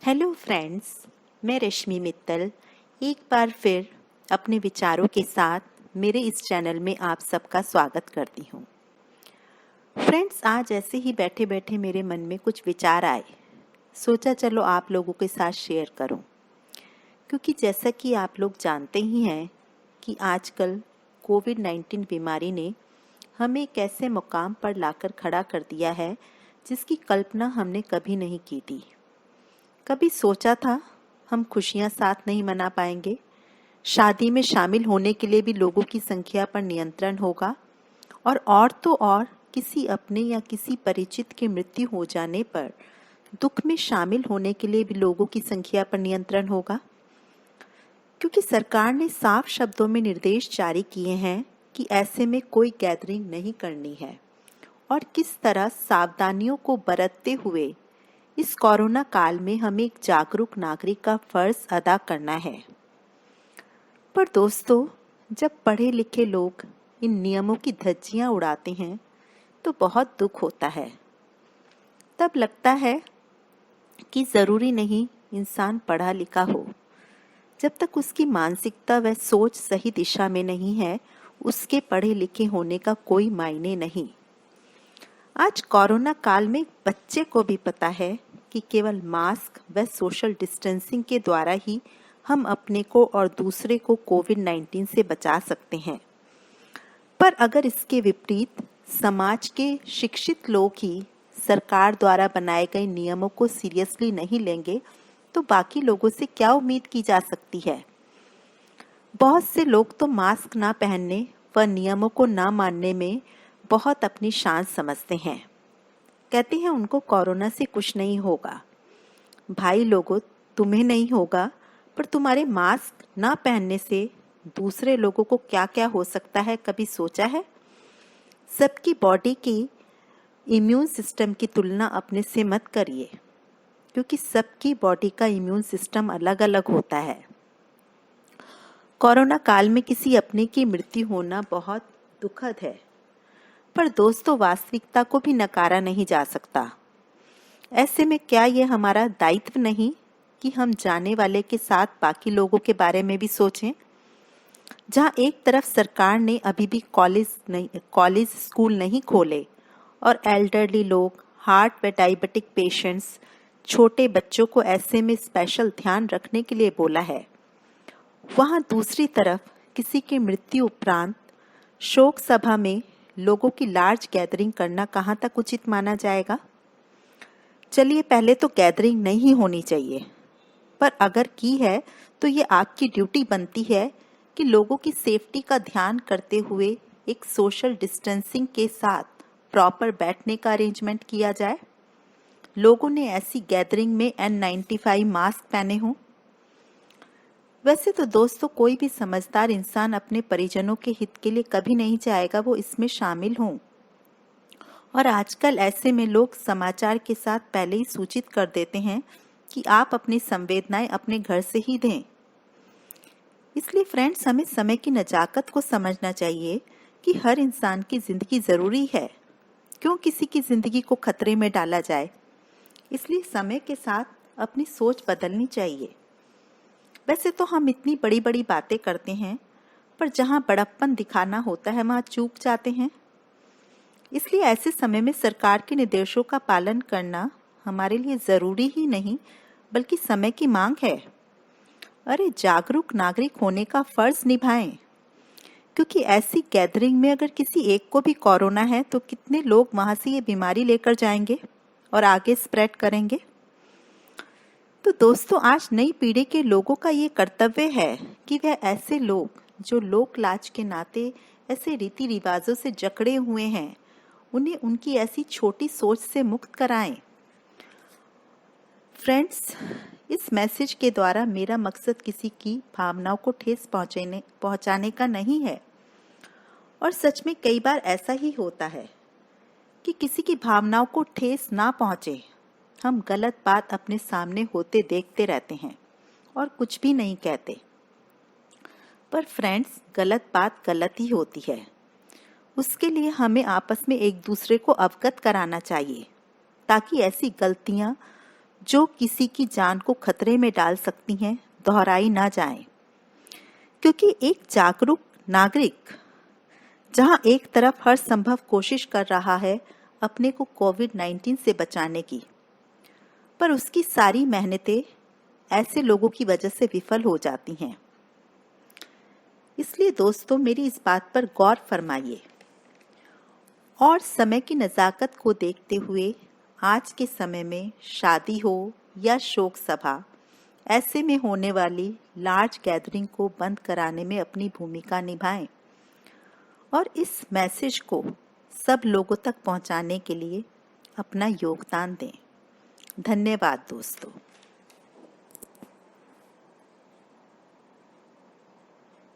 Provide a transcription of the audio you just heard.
Hello friends, मैं रश्मि मित्तल एक बार फिर अपने विचारों के साथ मेरे इस चैनल में आप सबका स्वागत करती हूँ। फ्रेंड्स, आज ऐसे ही बैठे बैठे मेरे मन में कुछ विचार आए, सोचा चलो आप लोगों के साथ शेयर करूँ। क्योंकि जैसा कि आप लोग जानते ही हैं कि आजकल कोविड-19 बीमारी ने हमें एक ऐसे मुकाम पर लाकर खड़ा कर दिया है जिसकी कल्पना हमने कभी नहीं की थी। कभी सोचा था हम खुशियां साथ नहीं मना पाएंगे, शादी में शामिल होने के लिए भी लोगों की संख्या पर नियंत्रण होगा और तो और किसी अपने या किसी परिचित की मृत्यु हो जाने पर दुख में शामिल होने के लिए भी लोगों की संख्या पर नियंत्रण होगा। क्योंकि सरकार ने साफ शब्दों में निर्देश जारी किए हैं कि ऐसे में कोई गैदरिंग नहीं करनी है और किस तरह सावधानियों को बरतते हुए इस कोरोना काल में हमें एक जागरूक नागरिक का फर्ज अदा करना है। पर दोस्तों, जब पढ़े लिखे लोग इन नियमों की धज्जियां उड़ाते हैं तो बहुत दुख होता है। तब लगता है कि ज़रूरी नहीं इंसान पढ़ा लिखा हो, जब तक उसकी मानसिकता व सोच सही दिशा में नहीं है उसके पढ़े लिखे होने का कोई मायने नहीं। आज कोरोना काल में बच्चे को भी पता है कि केवल मास्क व सोशल डिस्टेंसिंग के द्वारा ही हम अपने को और दूसरे को कोविड-19 से बचा सकते हैं। पर अगर इसके विपरीत समाज के शिक्षित लोग ही सरकार द्वारा बनाए गए नियमों को सीरियसली नहीं लेंगे तो बाकी लोगों से क्या उम्मीद की जा सकती है। बहुत से लोग तो मास्क ना पहनने व नियमों को ना मानने में बहुत अपनी शान समझते हैं। कहते हैं उनको कोरोना से कुछ नहीं होगा। भाई लोगों, तुम्हें नहीं होगा, पर तुम्हारे मास्क ना पहनने से दूसरे लोगों को क्या क्या हो सकता है, कभी सोचा है? सबकी बॉडी की इम्यून सिस्टम की तुलना अपने से मत करिए, क्योंकि सबकी बॉडी का इम्यून सिस्टम अलग अलग होता है। कोरोना काल में किसी अपने की मृत्यु होना बहुत दुखद है, पर दोस्तों वास्तविकता को भी नकारा नहीं जा सकता। ऐसे में क्या ये हमारा दायित्व नहीं कि हम जाने वाले के साथ बाकी लोगों के बारे में भी सोचें। जहां एक तरफ सरकार ने अभी भी कॉलेज स्कूल नहीं खोले और एल्डरली लोग, हार्ट व डायबिटिक पेशेंट्स, छोटे बच्चों को ऐसे में स्पेशल ध्यान रखने के लिए बोला है, वहां दूसरी तरफ किसी की मृत्यु उपरांत शोक सभा में लोगों की लार्ज गैदरिंग करना कहाँ तक उचित माना जाएगा। चलिए, पहले तो गैदरिंग नहीं होनी चाहिए, पर अगर की है तो ये आपकी ड्यूटी बनती है कि लोगों की सेफ्टी का ध्यान करते हुए एक सोशल डिस्टेंसिंग के साथ प्रॉपर बैठने का अरेंजमेंट किया जाए। लोगों ने ऐसी गैदरिंग में N95 मास्क पहने हों। वैसे तो दोस्तों, कोई भी समझदार इंसान अपने परिजनों के हित के लिए कभी नहीं चाहेगा वो इसमें शामिल हों। और आजकल ऐसे में लोग समाचार के साथ पहले ही सूचित कर देते हैं कि आप अपनी संवेदनाएं अपने घर से ही दें। इसलिए फ्रेंड्स, हमें समय की नजाकत को समझना चाहिए कि हर इंसान की जिंदगी जरूरी है। क्यों किसी की जिंदगी को खतरे में डाला जाए। इसलिए समय के साथ अपनी सोच बदलनी चाहिए। वैसे तो हम इतनी बड़ी बड़ी बातें करते हैं, पर जहां बड़प्पन दिखाना होता है वहां चूक जाते हैं। इसलिए ऐसे समय में सरकार के निर्देशों का पालन करना हमारे लिए जरूरी ही नहीं बल्कि समय की मांग है। अरे, जागरूक नागरिक होने का फर्ज निभाएं, क्योंकि ऐसी गैदरिंग में अगर किसी एक को भी कोरोना है तो कितने लोग वहां से ये बीमारी लेकर जाएंगे और आगे स्प्रेड करेंगे। तो दोस्तों, आज नई पीढ़ी के लोगों का ये कर्तव्य है कि वह ऐसे लोग जो लोक लाज के नाते ऐसे रीति रिवाजों से जकड़े हुए हैं उन्हें उनकी ऐसी छोटी सोच से मुक्त कराएं। फ्रेंड्स, इस मैसेज के द्वारा मेरा मकसद किसी की भावनाओं को ठेस पहुंचाने का नहीं है। और सच में कई बार ऐसा ही होता है कि किसी की भावनाओं को ठेस ना पहुंचे, हम गलत बात अपने सामने होते देखते रहते हैं और कुछ भी नहीं कहते। पर फ्रेंड्स, गलत बात गलत ही होती है। उसके लिए हमें आपस में एक दूसरे को अवगत कराना चाहिए ताकि ऐसी गलतियां जो किसी की जान को खतरे में डाल सकती हैं दोहराई ना जाएं, क्योंकि एक जागरूक नागरिक जहां एक तरफ हर संभव कोशिश कर रहा है अपने को कोविड-19 से बचाने की, पर उसकी सारी मेहनतें ऐसे लोगों की वजह से विफल हो जाती हैं। इसलिए दोस्तों, मेरी इस बात पर गौर फरमाइए और समय की नज़ाकत को देखते हुए आज के समय में शादी हो या शोक सभा, ऐसे में होने वाली लार्ज गैदरिंग को बंद कराने में अपनी भूमिका निभाएं और इस मैसेज को सब लोगों तक पहुंचाने के लिए अपना योगदान दें। धन्यवाद दोस्तों।